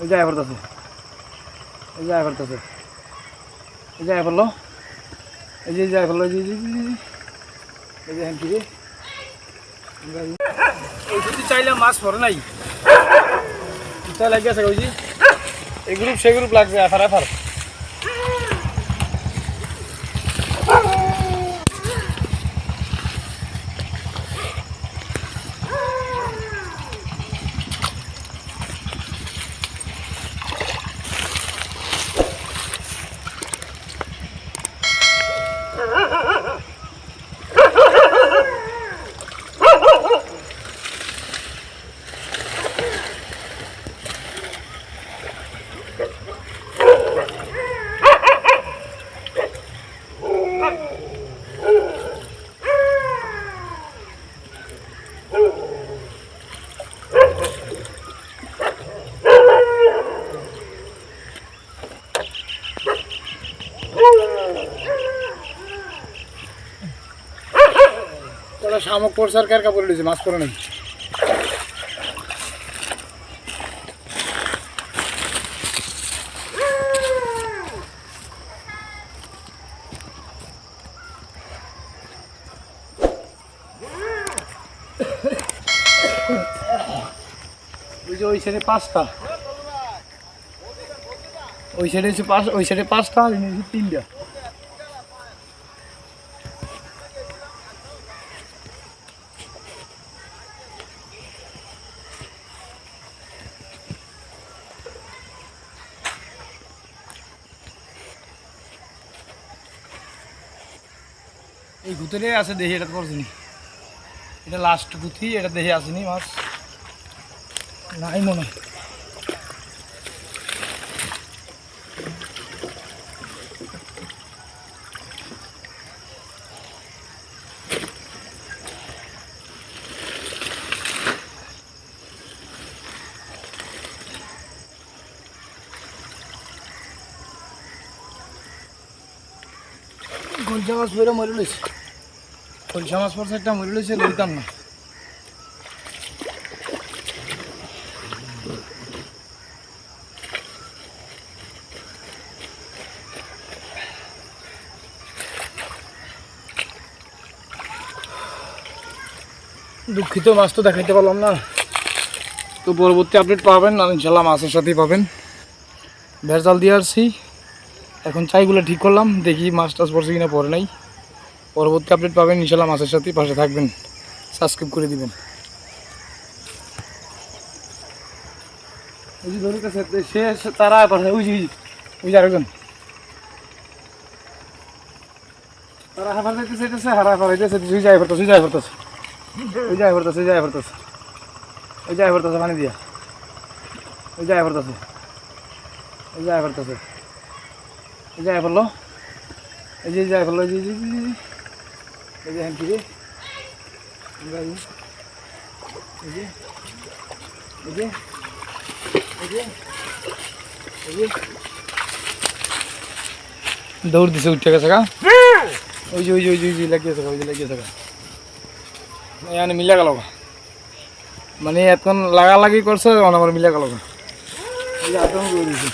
ওই যায় পড়তেছে, এই যায় পড়তেছে, এই যায় পড়লো, এই যে যায় পড়লো, এই যে কি রে ওই যদি চাইলে মাছ পড়ে নাই ইচ্ছা লাগে আছে ওই যে এই গ্রুপ সে গ্রুপ লাগছে এফার এফার শামুক পড়ছে আর কার কাপড় রয়েছে মাছ পরে নাই ওই যে ওই সাইডে পাঁচটা ওই সাইডে হচ্ছে ওই সাইডে পাঁচটা আর তিনটা এই গুতরে আছে দেখি এটা করছিনি এটা লাস্ট গুথি এটা দেখে আসেনি মাছ নাই মনে হয় কলসা মাছ পরে মরে লইছে কলসা মাছ পর একটা মরে লইছে লইতাম না দুঃখিত মাছ তো দেখাইতে পারলাম না তো পরবর্তী আপডেট পাবেন আর ইনশাল্লাহ মাছের সাথেই পাবেন ভেজাল দিয়ে আসছি এখন চাইগুলো ঠিক করলাম দেখি মাছ টাছ পড়ছে কিনা পরে নাই পরবর্তী আপডেট পাবেন ইনশাল্লাহ মাছের সাথেই পাশে থাকবেন সাবস্ক্রাইব করে দিবেন সে তারা ওই যে আরেকজন তারা হাফার যাইতেছে হারা হাফাইতেছে তুই যাই পড়তেছে ওই যাই পড়তেছে পানি দিয়া ওই যাই পড়তেছে এই যাই পড়লো এই যে যাই পড়লো এই যে কি রে দৌড় দিছে উঠে গেছে গা ওই যে লাগিয়েছে গা এখানে মিলে গেল মানে এখন লাগালাগি করছে আমার মিলে গেল এই যে আতঙ্ক করে দিয়েছে